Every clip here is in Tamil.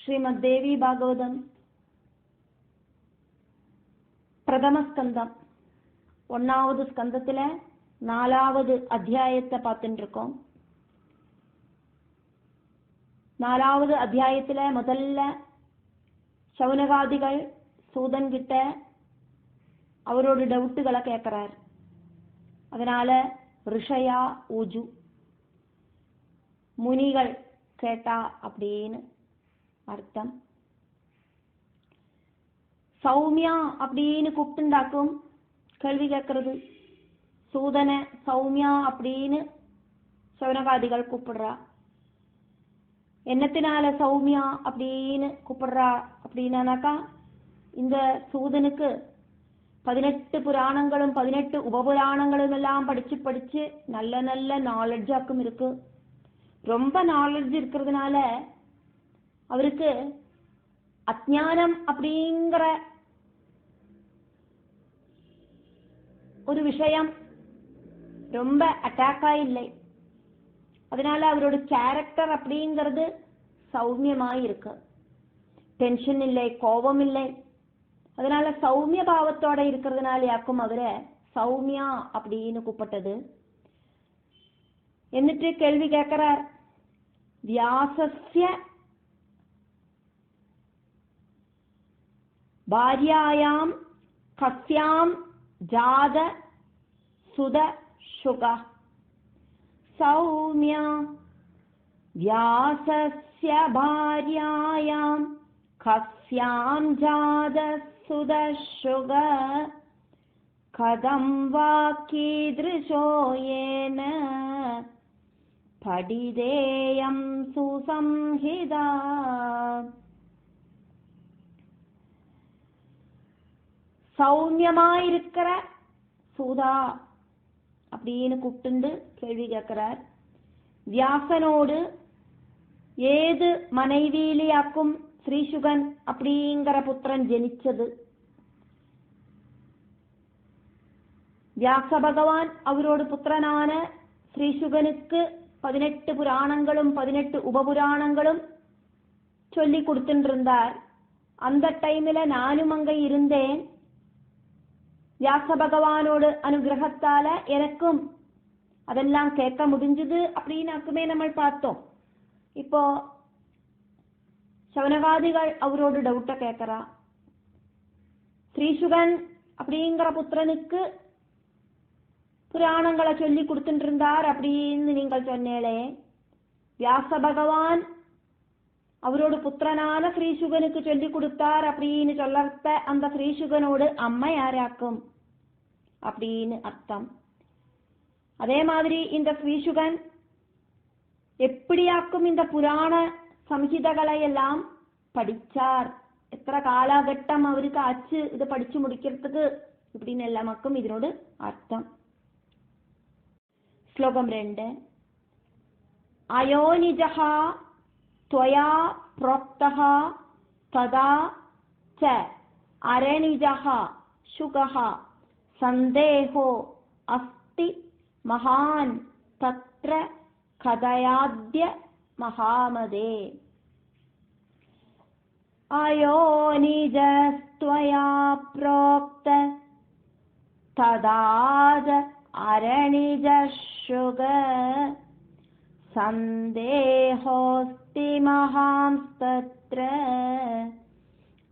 ശ്രീമദ്ദേവി ഭാഗവതം പ്രഥമ സ്കന്ധം 1வது ஸ்கந்தத்துல 4வது அத்தியாயத்தை பார்த்துட்டு இருக்கோம். 4வது அத்தியாயத்துல முதல்ல சௌனகாதிகள் சூதன் கிட்ட அவரோட டவுட்டுகளை கேட்கிறார். அதனால ரிஷயா ஊஜு முனிகள் கேட்டா அப்படின்னு அர்த்தம். சௌமியா அப்படின்னு கூப்பிட்டுண்டாக்கும் கேள்வி கேட்கறது. சூதனை சௌமியா அப்படின்னு சௌனகாதிகள் கூப்பிடுறா. என்னத்தினால சௌமியா அப்படின்னு கூப்பிடுறா அப்படின்னாக்கா, இந்த சூதனுக்கு 18 புராணங்களும் 18 உபபுராணங்களும் எல்லாம் படிச்சு நல்ல நல்ல நாலெட்ஜாக்கும் இருக்கு. ரொம்ப நாலெட்ஜ் இருக்கிறதுனால அவருக்கு அஜ்ஞானம் அப்படிங்கிற ஒரு விஷயம் ரொம்ப அட்டாக்கா இல்லை. அதனால அவரோட கேரக்டர் அப்படிங்கிறது சௌமியமாய் இருக்கு. டென்ஷன் இல்லை, கோபம் இல்லை. அதனால சௌமிய பாவத்தோட இருக்கிறதுனால யாக்கும் அவரை சௌமியா அப்படின்னு கூப்பிட்டது. എന്നിട്ട് கேள்வி கேட்கிறார். வியாசஸ்ய பாரியாயாம் கஸ்யாம் ஜாத சுத சுக சௌமியா வியாசஸ்ய பாரியாயாம் கஸ்யாம் ஜாத சுத சுக கதம் வா கீதృశோ ஏன படிதேயம் சுசம்ஹிதா. சௌமியமாயிருக்கிற சூதா அப்படின்னு கூப்பிட்டு கேள்வி கேட்கிறார். வியாசனோடு ஏது மனைவியிலேயாக்கும் ஸ்ரீசுகன் அப்படிங்கிற புத்திரன் ஜனிச்சது. வியாச பகவான் அவரோட புத்திரனான ஸ்ரீசுகனுக்கு 18 புராணங்களும் 18 உபபுராணங்களும் சொல்லி கொடுத்துட்டு இருந்தார். அந்த டைம்ல நானும் அங்க இருந்தேன். வியாச பகவானோட அனுகிரகத்தால எனக்கும் அதெல்லாம் கேட்க முடிஞ்சது அப்படின்னாக்குமே நம்ம பார்த்தோம். இப்போ சௌனகாதிகள் அவரோட டவுட்டை கேட்கிறா. ஸ்ரீசுகன் அப்படிங்கிற புத்திரனுக்கு புராணங்களை சொல்லி கொடுத்துட்டு இருந்தார் அப்படின்னு நீங்கள் சொன்னேளே, வியாச பகவான் அவரோட புத்திரனான ஸ்ரீசுகனுக்கு சொல்லி கொடுத்தார் அப்படின்னு சொல்லத்த அந்த ஸ்ரீசுகனோடு அம்மா யாராக்கும் அப்படின்னு அர்த்தம். அதே மாதிரி இந்த ஸ்ரீசுகன் எப்படியாக்கும் இந்த புராண சம்ஹிதகளை எல்லாம் படிச்சார், எத்தனை காலகட்டம் அவருக்கு ஆச்சு இதை படிச்சு முடிக்கிறதுக்கு இப்படின்னு எல்லாமாக்கும் இதனோடு அர்த்தம். ஸ்லோகம் 2. அயோனிஜஹ त्वया प्रोक्तः तदा च अरणिजः शुकः सन्देहो अस्ति महान् तत्र कथयाद्य महामदे. अयोनिजस्त्वया प्रोक्त तदा च अरणिजः शुकः सन्देहोऽस्ति महांस्तत्र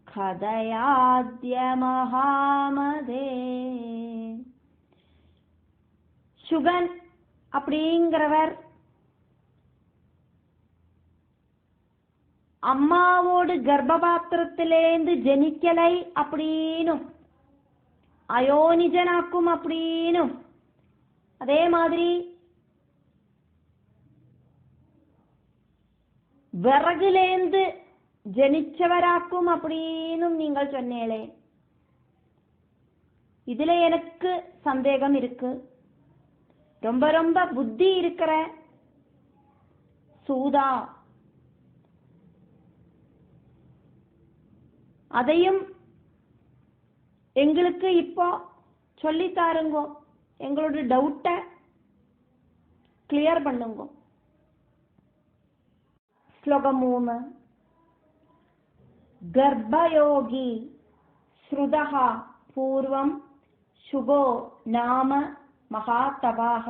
कथयाद्य महामदे. சுகன் அப்படிங்கிறவர் அம்மாவோடு கர்ப்பபாத்திரத்திலேந்து ஜனிக்கலை அப்படின்னும் அயோனிஜனாக்கும் அப்படின்னும், அதே மாதிரி விறகுலேந்து ஜனிச்சவராக்கும் அப்படின்னு நீங்கள் சொன்னேளே. இதுல எனக்கு சந்தேகம் இருக்கு. ரொம்ப ரொம்ப புத்தி இருக்கிற சூதா அதையும் எங்களுக்கு இப்போ சொல்லி தாருங்கோ, எங்களோட டவுட்டை கிளியர் பண்ணுங்க. श्लोकम 3. गर्भयोगी श्रुतः पूर्वं शुभो नाम महातपाः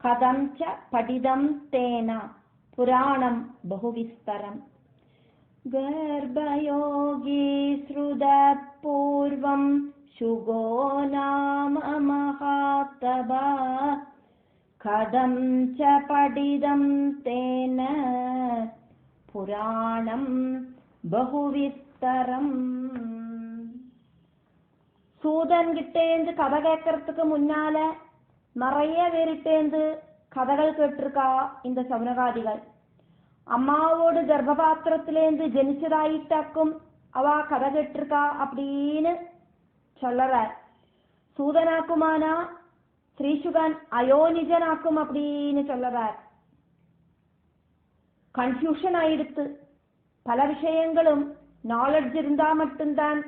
कथं च पठितं तेन पुराणं बहुविस्तरम्। गर्भयोगी श्रुतः पूर्वं शुभो नाम महातपाः कथं च पठितं तेन पुराणं बहुविस्तरम्। சூதன் கிட்டேந்து கதை கேட்கறதுக்கு முன்னால நிறைய பேரிட்டேந்து கதைகள் கேட்டிருக்கா இந்த சவுனகாதிகள். அம்மாவோடு கர்ப்பபாத்திரத்திலேந்து ஜனிச்சதாயிட்டாக்கும் அவ கதை கேட்டிருக்கா அப்படின்னு சொல்லறார். சூதனாக்குமானா ஸ்ரீசுகன் அயோனிஜனாக்கும் அப்படின்னு சொல்லறார். கன்ஃபியூஷன் ஆயிடுத்து. பல விஷயங்களும் நாலெட்ஜ் இருந்தா மட்டும்தான்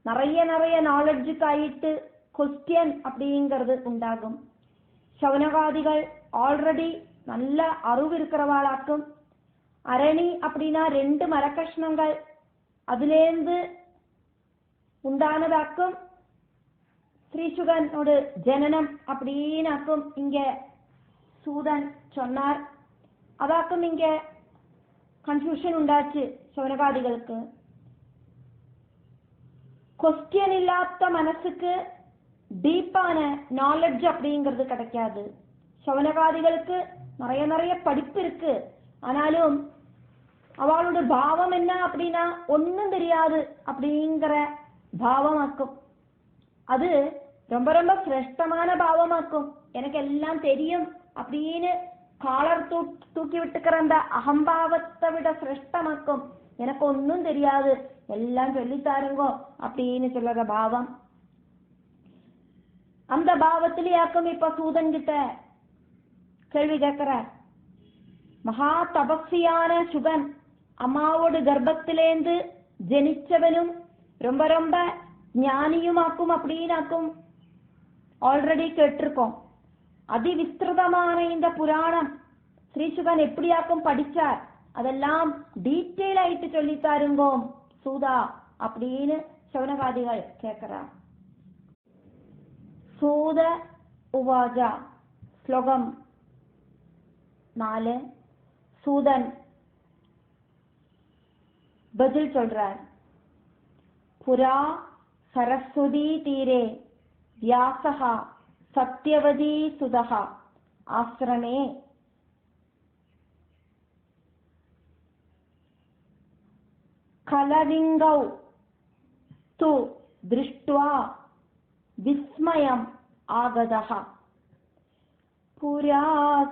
நிறைய நாலெட்ஜுக்கு ஆயிட்டு கொஸ்டியன் அப்படிங்கிறது உண்டாகும். சவுனகாதிகள் ஆல்ரெடி நல்ல அறிவு இருக்கிறவாளாக்கும். அரணி அப்படின்னா 2 மரக்கஷ்ணங்கள் அதுலேருந்து உண்டானதாக்கும். ஸ்ரீசுகனோட ஜனனம் அப்படின்னாக்கும் இங்க சூதன் சொன்னார். அதாக்கும் இங்க கன்ஃபியூஷன் உண்டாச்சு சவுனகாதிகளுக்கு. கொஸ்டியன் இல்லாத மனசுக்கு டீப்பான நாலெட்ஜ் அப்படிங்கிறது கிடைக்காது. சவுனகாதிகளுக்கு நிறைய படிப்பு இருக்கு. ஆனாலும் அவளோட பாவம் என்ன அப்படின்னா ஒன்னும் தெரியாது அப்படிங்கிற பாவமாக்கும். அது ரொம்ப சிரேஷ்டமான பாவமாக்கும். எனக்கு எல்லாம் தெரியும் அப்படின்னு காலர் தூக்கி விட்டுக்கிற அந்த அகம்பாவத்தை விட சிரேஷ்டமாக்கும். எனக்கு ஒன்னும் தெரியாது எல்லாம் சொல்லித்தாருங்கோ அப்படின்னு சொல்ற பாவம். அந்த பாவத்திலேயாக்கும் இப்ப சூதன் கிட்ட கேள்வி கேட்கிற. மகா தபஸ்வியான சுகன் அம்மாவோட கர்ப்பத்திலேந்து ஜனிச்சவனும் ரொம்ப ஞானியுமாக்கும் அப்படின்னாக்கும் ஆல்ரெடி கேட்டிருக்கோம். அதிவிஸ்திருதமான இந்த புராணம் ஸ்ரீசுகன் எப்படியாக்கும் படிச்சார் அதெல்லாம் டீட்டெயில் ஆயிட்டு சொல்லித்தாருங்கோ சூதா அப்படின்னு சவுனகாதிகள் கேட்கிறார். சூத உவாஜா ஸ்லோகம் 4. சூதன் பதில் சொல்றார். புரா சரஸ்வதி தீரே வியாசः சத்யவதி சுதः ஆசிரமே கலவிங்கௌ து திருஷ்ட்வா விஸ்மயம் ஆகதः. புரா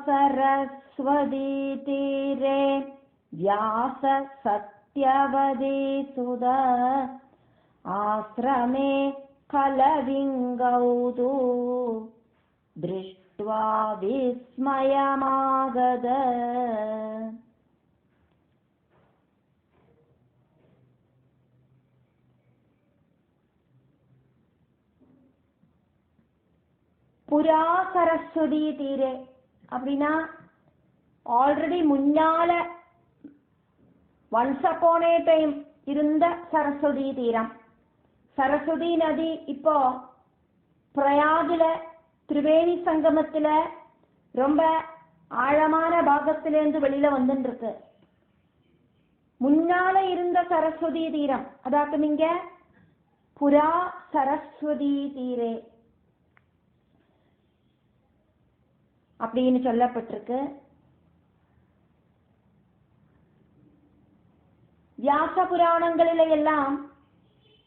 சரஸ்வதி தீரே வியாச சத்யவதி சுத ஆசிரமே கலவிங்கௌ து திருஷ்ட்வா விஸ்மயமாகத. புரா சரஸ்வதி தீரே அப்படின்னா ஆல்ரெடி முன்னால ஒன்ஸ் அப்பான் ஏ டைம் இருந்த சரஸ்வதி தீரம். சரஸ்வதி நதி இப்போ பிரயாகில திரிவேணி சங்கமத்துல ரொம்ப ஆழமான பாகத்திலேருந்து வெளியில வந்துட்டு இருக்கு. முன்னால இருந்த சரஸ்வதி தீரம் அதாக்கு நீங்க புரா சரஸ்வதி தீரே அப்படின்னு சொல்லப்பட்டிருக்கு. வியாச புராணங்களில எல்லாம்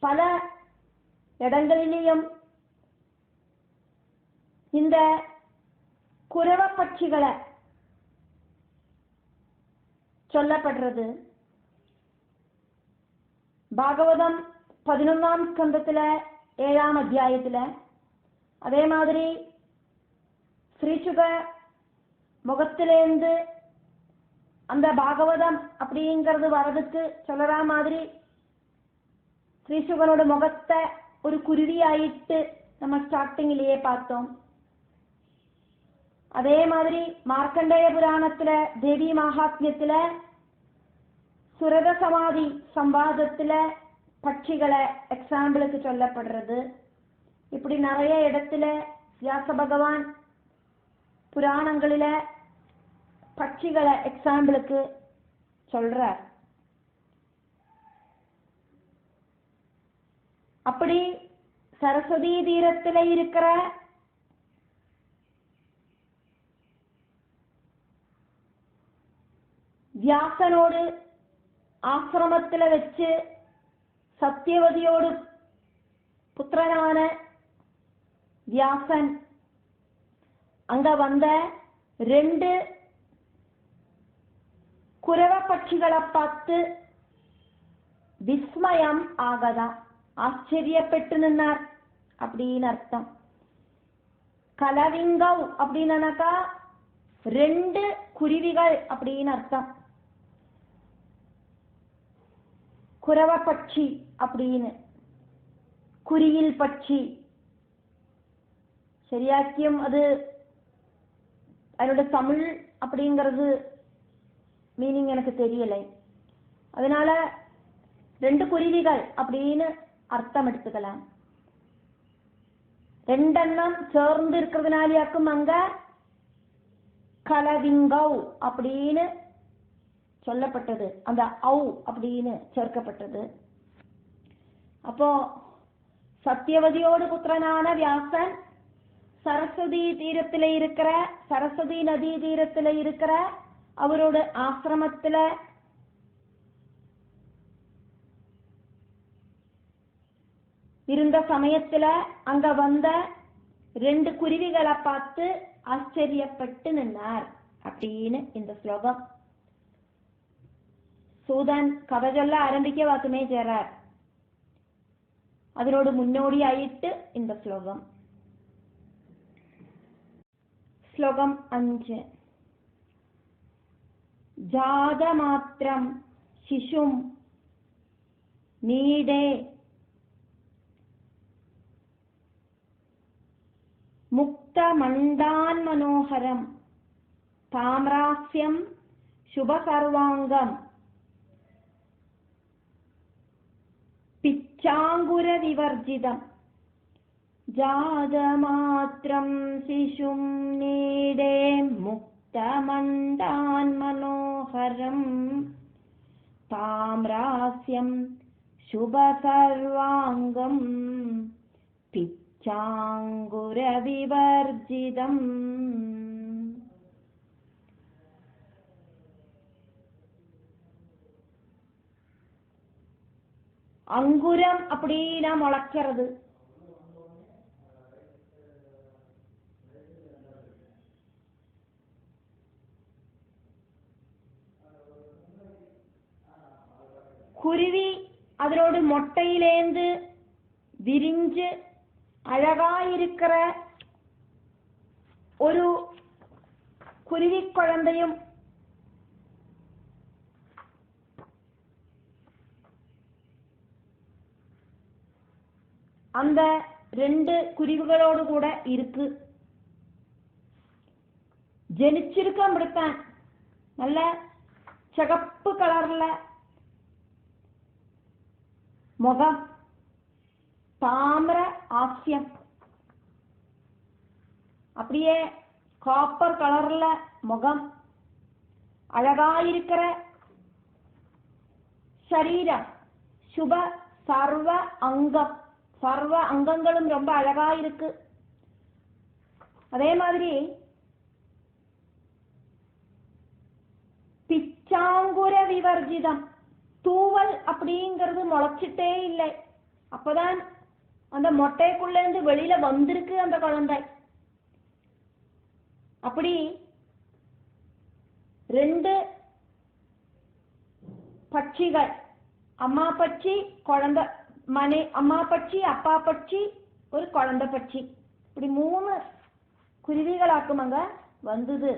பல இடங்களிலேயும் இந்த குரவ பட்சிகளை சொல்லப்படுறது. பாகவதம் 11ஆம் ஸ்கந்தத்துல 7ஆம் அத்தியாயத்துல, அதே மாதிரி ஸ்ரீசுக முகத்திலேந்து அந்த பாகவதம் அப்படிங்கிறது வரதுக்கு சொல்ற மாதிரி ஸ்ரீசுகனோட முகத்தை ஒரு குருவி ஆயிட்டு நம்ம ஸ்டார்டிங்லயே பார்த்தோம். அதே மாதிரி மார்க்கண்டேய புராணத்துல தேவி மகாத்மியத்துல சுரத சமாதி சம்வாதத்துல பட்சிகளை எக்ஸாம்பிளுக்கு சொல்லப்படுறது. இப்படி நிறைய இடத்துல வியாச பகவான் புராணங்களில பட்சிகளை எக்ஸாம்பிளுக்கு சொல்றார். அப்படி சரஸ்வதி தீரத்துல இருக்கிற வியாசனோடு ஆசிரமத்துல வச்சு சத்தியவதியோடு புத்திரனான வியாசன் அங்க வந்த 2 குரவ பட்சிகளை பார்த்து விஸ்மயம் ஆகதா, ஆச்சரியப்பட்டு நின்னார் அப்படின்னு அர்த்தம். கலவிங்கவ் அப்படின்னாக்கா 2 குருவிகள் அப்படின்னு அர்த்தம். குரவ பட்சி அப்படின்னு, குரியில் பட்சி சரியாக்கியம். அது அதோட தமிழ் அப்படிங்கிறது மீனிங் எனக்கு தெரியலை. அதனால 2 குருவிகள் அப்படின்னு அர்த்தம் எடுத்துக்கலாம். 2 எண்ணம் சேர்ந்து இருக்கிறதுனாலயாக்கும் அங்க கலவிங்கவ் அப்படின்னு சொல்லப்பட்டது, அந்த ஔ அப்படின்னு சேர்க்கப்பட்டது. அப்போ சத்தியவதியோடு புத்திரனான வியாசன் சரஸ்வதி தீரத்துல இருக்கிற, சரஸ்வதி நதி தீரத்துல இருக்கிற அவரோட ஆசிரமத்துல இருந்த சமயத்துல அங்க வந்த 2 குருவிகளை பார்த்து ஆச்சரியப்பட்டு நின்னார் அப்படின்னு இந்த ஸ்லோகம். சூதன் கதை சொல்ல ஆரம்பிக்க வாக்குமே சேரார். அதனோடு முன்னோடியாயிட்டு இந்த ஸ்லோகம். ஸ்லோகம் 5. ஜாதமாத்ரம் சிசும் நீடே முக்தமண்டான் மனோகரம் தாம்ராஸ்யம் சுபசர்வாங்கம் பிச்சாங்குர விவர்ஜிதம். ஜாதமாத்ரம் சிசும் நீடே முக்தமண்டான் மனோகரம் தாம்ராஸ்யம் சுபசர்வாங்கம் பிச்சாங்குர விவர்ஜிதம். அங்குரம் அப்படின்னா முளைக்கிறது. குருவி அதனோடு மொட்டையிலேந்து விரிஞ்சு அழகாயிருக்கிற ஒரு குருவி குழந்தையும் அந்த 2 குருவிகளோடு கூட இருக்கு. ஜனிச்சிருக்க அப்படித்தான், நல்ல சிகப்பு கலர்ல முகம், தாமிர ஆஸ்யம், அப்படியே காப்பர் கலர்ல முகம், அழகாயிருக்கிற சரீரம், சுப சர்வ அங்கம், சர்வ அங்கங்களும் ரொம்ப அழகா இருக்கு. அதே மாதிரி பிச்சாங்குர விவர்ஜிதம், தூவல் அப்படிங்கிறது முளைச்சிட்டே இல்லை. அப்பதான் அந்த மொட்டைக்குள்ள இருந்து வெளியில வந்திருக்கு அந்த குழந்தை. அப்படி 2 பட்சிகள், அம்மா பட்சி குழந்தை, மனை அம்மா பட்சி அப்பா பட்சி ஒரு குழந்தை பட்சி, இப்படி 3 குருவிகளாக்கும் அங்க வந்தது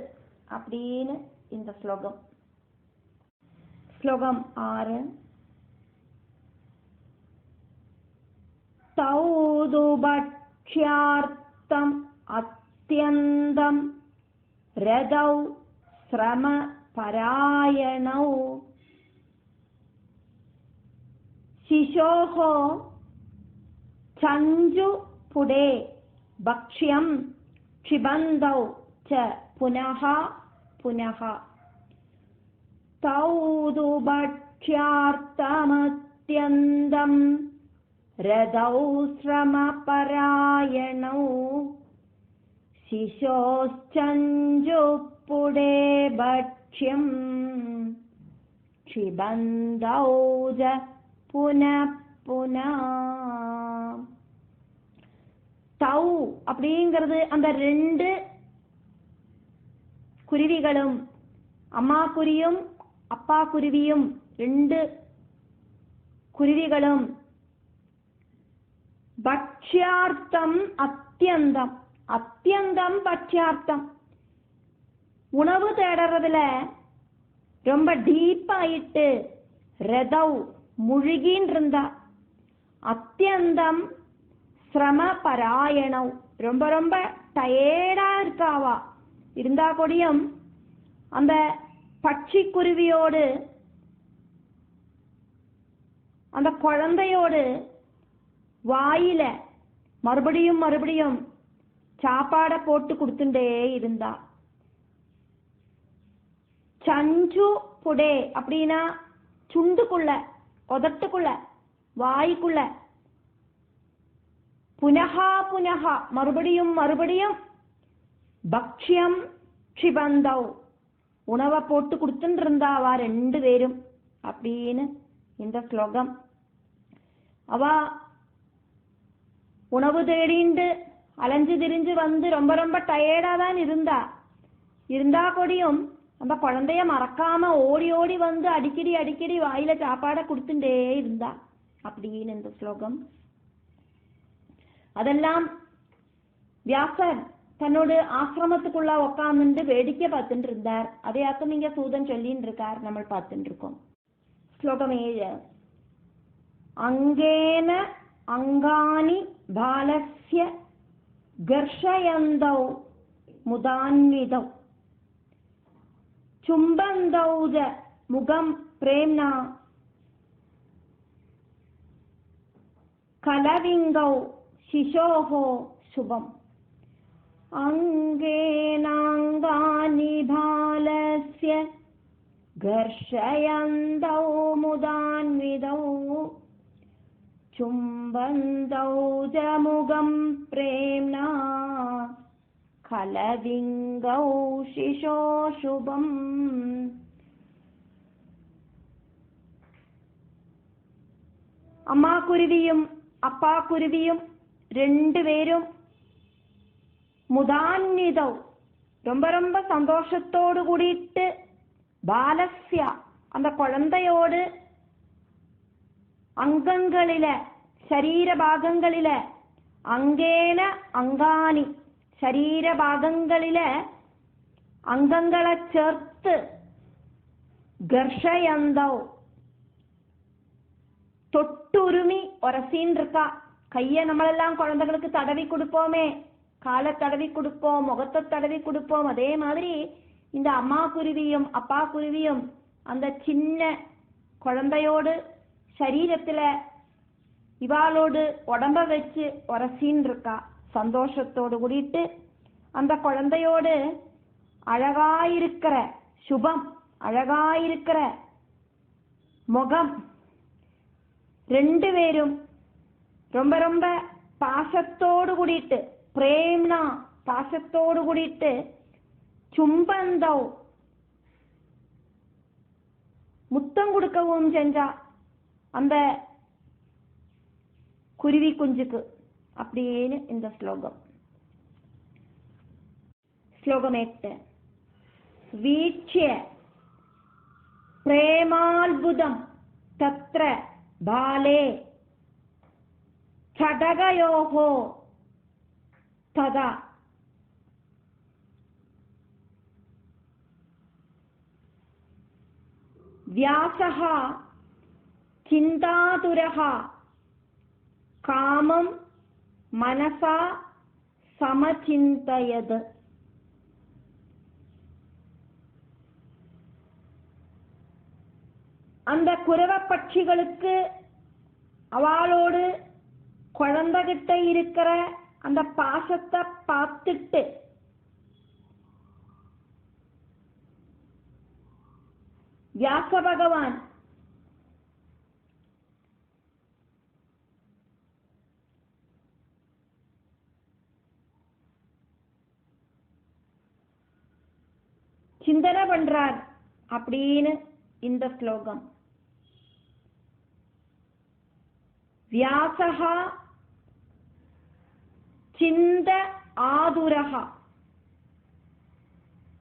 அப்படின்னு இந்த ஸ்லோகம். ஸ்லோகம் 6. தௌதுபக்ஷ்யார்த்தம் அத்யந்தம் ரதௌ ஸ்ரம பராயணௌ शिशोः चञ्जु पुडे भक्ष्यं क्षिबन्दौ च पुनः पुनः तौ तु भक्ष्यार्थमत्यन्तं रदौ श्रमपरायणौ शिशोश्चञ्जुपुडे भक्ष्यं क्षिबन्दौ च पुनः पुनः. தௌ அப்படிங்கிறது அந்த ரெண்டு குருவிகளும், அம்மா குருவியும் அப்பா குருவியும், ரெண்டு குருவிகளும் பக்ஷ்யார்த்தம் அத்தியந்தம், அத்தியந்தம் பக்ஷ்யார்த்தம், உணவு தேடுறதுல ரொம்ப டீப்பாயிட்டு ரதவ் முழுகின் இருந்தா, அத்தியந்தம் சிரம பராயணம் ரொம்ப ரொம்ப டயர்டா இருக்காவா இருந்தா கூடியும் அந்த பட்சி குருவியோடு அந்த குழந்தையோடு வாயில மறுபடியும் மறுபடியும் சாப்பாட போட்டு கொடுத்துட்டே இருந்தா. சஞ்சு புடே அப்படின்னா சுண்டுக்குள்ள, உதட்டுக்குள்ள, வாய்க்குள்ள, புனகா புனகா மறுபடியும் மறுபடியும் பக்ஷ்யம் க்ஷிபந்தௌ உணவை போட்டு கொடுத்துட்டு இருந்தாவா ரெண்டு பேரும் அப்படின்னு இந்த ஸ்லோகம். அவ உணவு தேடிண்டு அலைஞ்சு திரிஞ்சு வந்து ரொம்ப ரொம்ப டயர்டா தான் இருந்தா கூடியும் அந்த குழந்தைய மறக்காம ஓடி ஓடி வந்து அடிக்கடி அடிக்கடி வாயில சாப்பாட கொடுத்துட்டே இருந்தா அப்படின்னு இந்த ஸ்லோகம். அதெல்லாம் வியாசர் தன்னோட ஆசிரமத்துக்குள்ள உட்கார்ந்து வேடிக்கை பார்த்துட்டு இருந்தார். அதையாக்கும் இங்க சூதன் சொல்லின்னு இருக்கார், நம்ம பார்த்துட்டு இருக்கோம். ஸ்லோகம் 7. அங்கேன அங்கானி பாலஸ்ய கர்ஷயந்தௌ முதான்விதௌ சும்பந்தௌ ஜ முகம் பிரேம்னா கலவிங்கௌ शिशोः शुभम्. अङ्गेनाङ्गानि बालस्य घर्षयन्तौ मुदान्वितौ चुम्बन्तौ च मुखं प्रेम्णा कलविङ्गौ शिशो शुभम्. அம்மா குருவியும் அப்பா குருவியும் ரெண்டு பேரும் முதான்விதௌ ரொம்ப ரொம்ப சந்தோஷத்தோடு கூடிட்டு பாலஸ்யா அந்த குழந்தையோடு அங்கங்களில சரீர பாகங்களில அங்கேன அங்கானி சரீர பாகங்களில அங்கங்களை சேர்த்து கர்ஷயந்தௌ தொட்டுருமி ஒரசின்னு இருக்கா. கைய நம்மளெல்லாம் குழந்தைகளுக்கு தடவி கொடுப்போமே, காலை தடவி கொடுப்போம், முகத்தை தடவி கொடுப்போம். அதே மாதிரி இந்த அம்மா குருவியும் அப்பா குருவியும் அந்த சின்ன குழந்தையோடு சரீரத்துல இவாளோடு உடம்ப வச்சு உரசின்னு இருக்கா. சந்தோஷத்தோடு கூடிட்டு அந்த குழந்தையோடு அழகாயிருக்கிற சுபம், அழகாயிருக்கிற முகம், ரெண்டு பேரும் ரொம்ப ரொம்ப பாசத்தோடு கூடிட்டு பிரேம்னா பாசத்தோடு கூடிட்டு சும்பந்தௌ முத்தம் கொடுக்கவும் செஞ்சா அந்த குருவி குஞ்சுக்கு அப்படின்னு இந்த ஸ்லோகம். ஸ்லோகம் 8. வீட்சிய பிரேமால்புதம் தத்ர பாலே சடகயோஹோ ததா வியாசஹ சிந்தாதுரஹ காமம் மனசா சமசிந்தயத். அந்த குரவ பட்சிகளுக்கு அவளோடு குழந்தைகிட்ட இருக்கிற அந்த பாசத்தை பார்த்துட்டு வியாச பகவான் சிந்தனை பண்றார் அப்படின்னு இந்த ஸ்லோகம். வியாசஹா சிந்த ஆதுரஹா,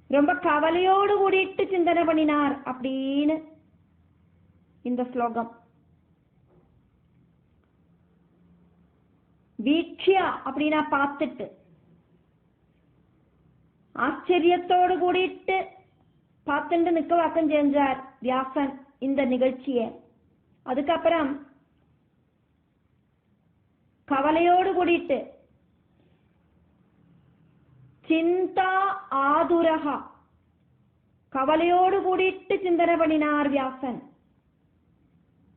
ரொம்ப கவலையோடு கூடிட்டு சிந்தனை பண்ணினார் அப்படின்னு இந்த ஸ்லோகம். வீட்சியா அப்படின்னா பார்த்துட்டு, ஆச்சரியத்தோடு கூடிட்டு பார்த்துட்டு நிக்க வாக்கம் செஞ்சார் வியாசன் இந்த நிகழ்ச்சியை. அதுக்கப்புறம் கவலையோடு கூடிட்டு சிந்தா ஆதுரஹா, கவலையோடு கூடிட்டு சிந்தனை பண்ணினார் வியாசன்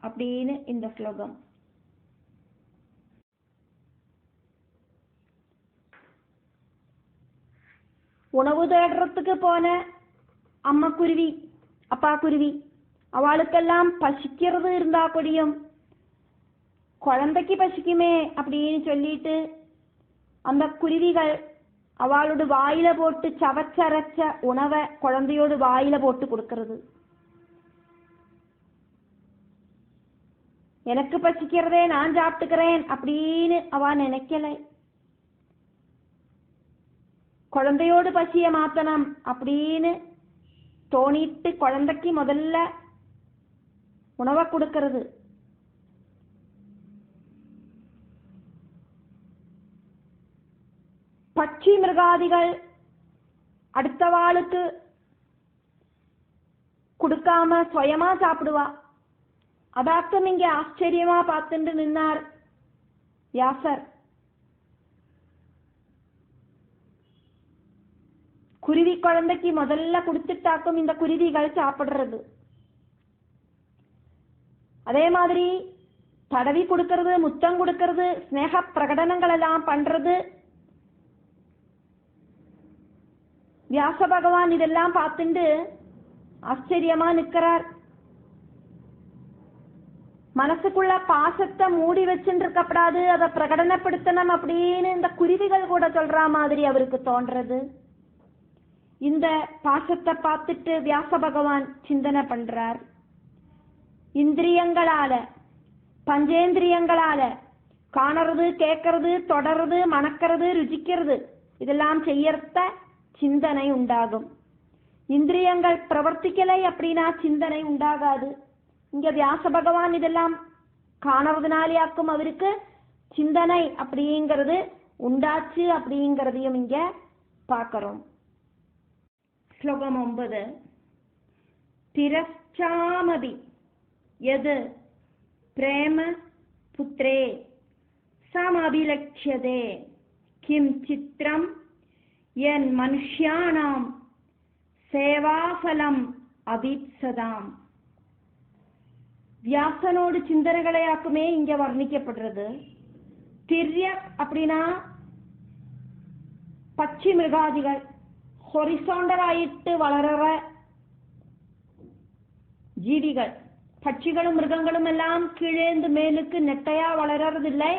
அப்படின்னு இந்த ஸ்லோகம். உணவு தேடுறதுக்கு போன அம்மா குருவி அப்பா குருவி அவளுக்கெல்லாம் பசிக்கிறது இருந்தா கூடியும் குழந்தைக்கு பசிக்குமே அப்படின்னு சொல்லிட்டு அந்த குருவிகள் அவளோட வாயில போட்டு சவச்சரைச்ச உணவை குழந்தையோடு வாயில போட்டு கொடுக்கிறது. எனக்கு பசிக்கிறதே நான் சாப்பிட்டுக்கிறேன் அப்படின்னு அவ நினைக்கல. குழந்தையோடு பசிய மாத்தனம் அப்படின்னு தோணிட்டு குழந்தைக்கு முதல்ல உணவை கொடுக்கிறது. பட்சி மிருகாதிகள் அடுத்த வாளுக்கு கொடுக்காம சுயமா சாப்பிடுவா. அதாக்கம் இங்க ஆச்சரியமா பார்த்துட்டு நின்னார் வியாசர். குருவி குழந்தைக்கு முதல்ல கொடுத்துட்டாக்கும் இந்த குருவிகள் சாப்பிடுறது. அதே மாதிரி தடவி கொடுக்கறது, முத்தம் கொடுக்கறது, ஸ்நேக பிரகடனங்கள் எல்லாம் பண்றது. வியாச பகவான் இதெல்லாம் பார்த்துட்டு ஆச்சரியமா நிக்கிறார். மனசுக்குள்ள பாசத்தை மூடி வச்சுட்டு இருக்கப்படாது, அதை பிரகடனப்படுத்தணும் அப்படின்னு இந்த குருவிகள் கூட சொல்ற மாதிரி அவருக்கு தோன்றது. இந்த பாசத்தை பார்த்துட்டு வியாச பகவான் சிந்தனை பண்றார். இந்திரியங்களால, பஞ்சேந்திரியங்களால காணறது, கேட்கறது, தொடர்றது, மணக்கிறது, ருச்சிக்கிறது இதெல்லாம் செய்யறத சிந்தனை உண்டாகும். இந்திரியங்கள் பிரவர்த்திக்கலை அப்படின்னா சிந்தனை உண்டாகாது. இங்க வியாச பகவான் இதெல்லாம் காணறதுனாலேயாக்கும் அவருக்கு சிந்தனை அப்படிங்கிறது உண்டாச்சு அப்படிங்கிறதையும் இங்க பார்க்கிறோம். ஸ்லோகம் 9. திரச்சாமபி யத் பிரேம புத்ரே சமபிலக்ஷ்யதே கிம் சித்ரம் யன் மனுஷ்யானாம் சேவாஃபலம் அபீப்சதாம். வியாசனோடு சிந்தனைகளையாக்குமே இங்க வர்ணிக்கப்படுறது. திர்யக் அப்படின்னா பட்சி மிருகாதிகள், ஹொரிசோண்டலாயிட்டு வளர்ற ஜீவிகள். பட்சிகளும் மிருகங்களும் எல்லாம் கீழேந்து மேலுக்கு நெட்டையா வளர்றது இல்லை,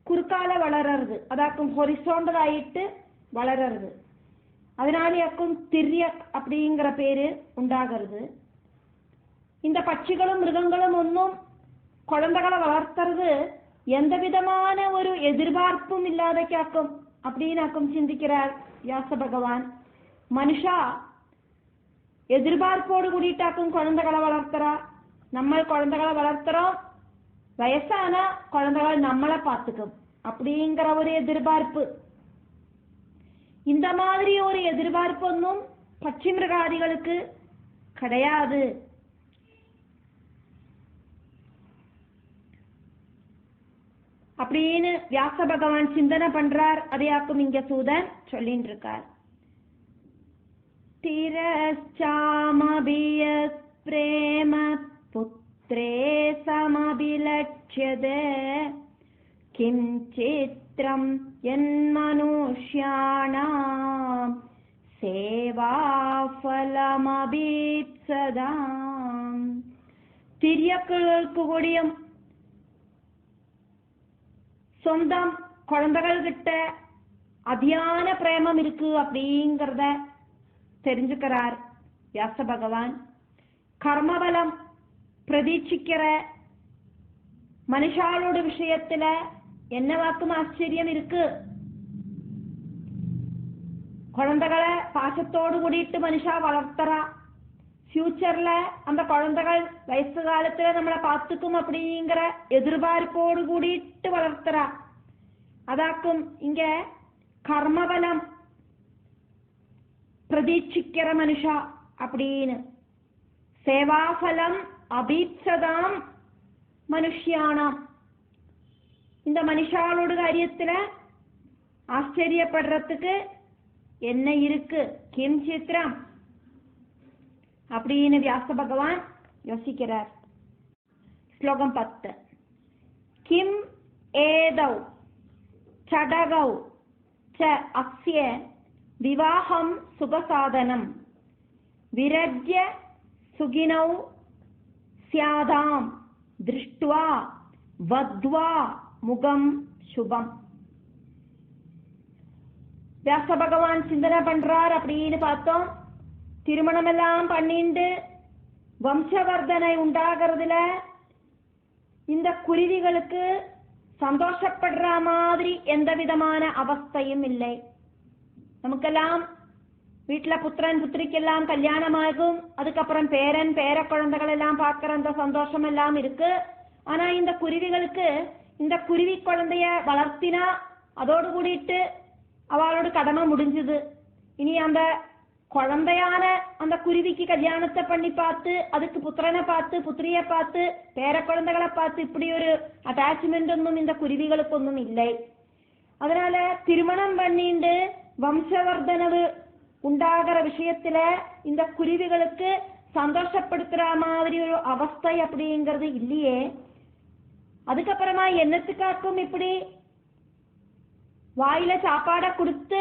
குறுக்கால வளர்றது. அதாக்கும் ஹொரிசோண்டலாயிட்டு வளர்றது. அதனாலேயாக்கும் திர்யக் அப்படிங்கிற பேரு உண்டாகிறது. இந்த பட்சிகளும் மிருகங்களும் ஒன்றும் குழந்தைகளை வளர்த்துறது எந்த விதமான ஒரு எதிர்பார்ப்பும் இல்லாதக்காக்கும் அப்படின்னாக்கும் சிந்திக்கிறார் வியாச பகவான். மனுஷா எதிர்பார்ப்போடு கூடிட்டாக்கும் குழந்தைகளை வளர்த்துறா. நம்ம குழந்தைகளை வளர்த்துறோம், வயசான குழந்தைகள் நம்மளை பார்த்துக்கும் அப்படிங்கிற ஒரு எதிர்பார்ப்பு. இந்த மாதிரி ஒரு எதிர்பார்ப்பு ஒன்றும் பட்சி மிருகாதிகளுக்கு கிடையாது. அப்படின்னு வியாச பகவான் சிந்தனை பண்றார். அதையாக்கும் இங்க சூதன் சொல்லிட்டு இருக்கார். திரச்சாமபியத் பிரேம புத்ரே பத்ரே சமபிலட்சியதே கிம் சித்ரம் யன்மனுஷ்யாணாம் சேவாஃபலமபீப்சதாம். திரியக்களுக்கு கூடியும் சொந்தம் குழந்தைகள் கிட்ட அதியான பிரேமம் இருக்கு அப்படிங்கறத தெரிஞ்சுக்கிறார் வியாச பகவான். கர்மபலம் பிரதீட்சிக்கிற மனுஷாளோட விஷயத்துல என்னவாக்கும் ஆச்சரியம் இருக்கு. குழந்தைகளை பாசத்தோடு கூடிட்டு மனுஷா வளர்த்தரா. ஃபியூச்சர்ல அந்த குழந்தைகள் வயசு காலத்துல நம்மளை பார்த்துக்கும் அப்படிங்கிற எதிர்பார்ப்போடு கூடிட்டு வளர்த்தரா. அதாக்கும் இங்க கர்மபலம் பிரதீட்சிக்கிற மனுஷா அப்படின்னு. சேவாபலம் அபீப்சதாம் மனுஷ்யானாம். இந்த மனுஷாளோட காரியத்துல ஆச்சரியப்படுறதுக்கு என்ன இருக்கு, கிம் சித்ரம் அப்படின்னு வியாச பகவான் யோசிக்கிறார். ஸ்லோகம் 10. கிம் ஏதௌ சடகௌ ச அஸ்ய விவாஹம் சுபசாதனம் விரஜ்ய சுகினௌ ஸ்யாதாம் திருஷ்ட்வா வத்வா முகம் சுபம். வியாச பகவான் சிந்தனை பண்றார் அப்படின்னு பார்த்தோம். திருமணம் எல்லாம் பண்ணிண்டு வம்சவர்தனை உண்டாகிறதுல இந்த குருவிகளுக்கு சந்தோஷப்படுற மாதிரி எந்த விதமான அவஸ்தையும் இல்லை. நமக்கெல்லாம் வீட்டுல புத்திரன் புத்திரிக்கெல்லாம் கல்யாணமாகும், அதுக்கப்புறம் பேரன் பேர குழந்தைகள் எல்லாம் பார்க்கிற அந்த சந்தோஷம் எல்லாம் இருக்கு. ஆனா இந்த குருவிகளுக்கு இந்த குருவி குழந்தைய வளர்த்தினா அதோடு கூடிட்டு அவளோட கடமை முடிஞ்சது. இனி அந்த குழந்தையான அந்த குருவிக்கு கல்யாணத்தை பண்ணி பார்த்து அதுக்கு புத்திரனை பார்த்து புத்திரிய பார்த்து பேர குழந்தைகளை பார்த்து இப்படி ஒரு அட்டாச்மெண்ட் ஒன்றும் இந்த குருவிகளுக்கு இல்லை. அதனால திருமணம் பண்ணிண்டு வம்சவர்தனவு உண்டாகிற விஷயத்துல இந்த குருவிகளுக்கு சந்தோஷப்படுத்துற மாதிரி ஒரு அவஸ்தை அப்படிங்கிறது இல்லையே. அதுக்கப்புறமா என்னத்துக்காக்கும் இப்படி வாயில சாப்பாட கொடுத்து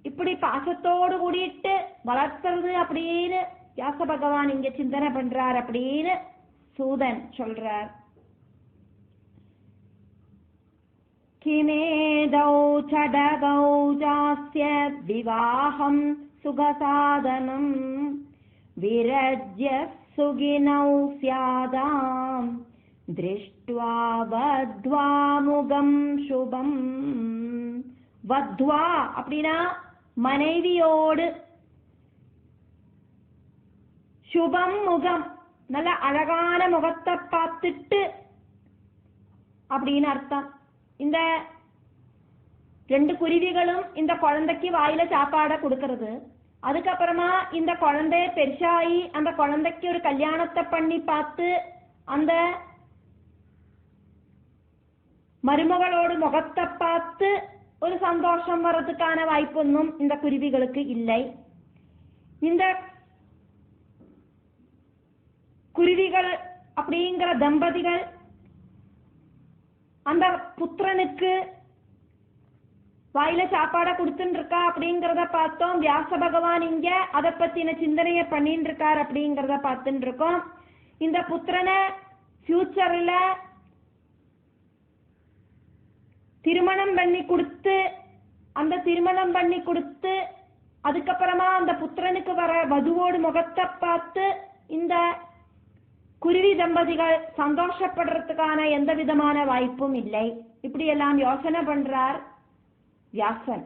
இப்படி பாசத்தோடு கூடிட்டு வளர்த்துறது அப்படின்னு வியாச பகவான் இங்க சிந்தனை பண்றார் அப்படின்னு சூதன் சொல்றார். கிமேதௌ சடகௌ ஜாஸ்ய விவாஹம் சுகசாதனம் விரஜ்ய சுகினௌ ஸ்யாதாம் திருஷ்ட்வா வத்வா முகம் சுபம். வத்வா அப்படின்னா மனைவியோடு, சுபம் முகம் நல்ல அழகான முகத்தை பார்த்துட்டு அப்படின்னு அர்த்தம். இந்த ரெண்டு குருவிகளும் இந்த குழந்தைக்கு வாயில சாப்பாட கொடுக்கறது. அதுக்கப்புறமா இந்த குழந்தைய பெருசாயி அந்த குழந்தைக்கு ஒரு கல்யாணத்தை பண்ணி பார்த்து அந்த மருமகளோடு முகத்தை பார்த்து ஒரு சந்தோஷம் வர்றதுக்கான வாய்ப்பொன்னும் இந்த குருவிகளுக்கு இல்லை. இந்த குருவிகள் அப்படிங்கிற தம்பதிகள் அந்த புத்திரனுக்கு வாயில சாப்பாட கொடுத்துட்டு இருக்கா அப்படிங்கறத பார்த்தோம். வியாச பகவான் இங்க அதை பத்தின சிந்தனைய பண்ணிட்டு இருக்கார் அப்படிங்கறத பார்த்துட்டு இருக்கோம். இந்த புத்திரனை ஃபியூச்சர்ல திருமணம் பண்ணி கொடுத்து அந்த திருமணம் பண்ணி கொடுத்து அதுக்கப்புறமா அந்த புத்திரனுக்கு வர வதுவோடு முகத்தை பார்த்து இந்த குருவி தம்பதிகள் சந்தோஷப்படுறதுக்கான எந்த விதமான வாய்ப்பும் இல்லை. இப்படி எல்லாம் யோசனை பண்றார் வியாசன்.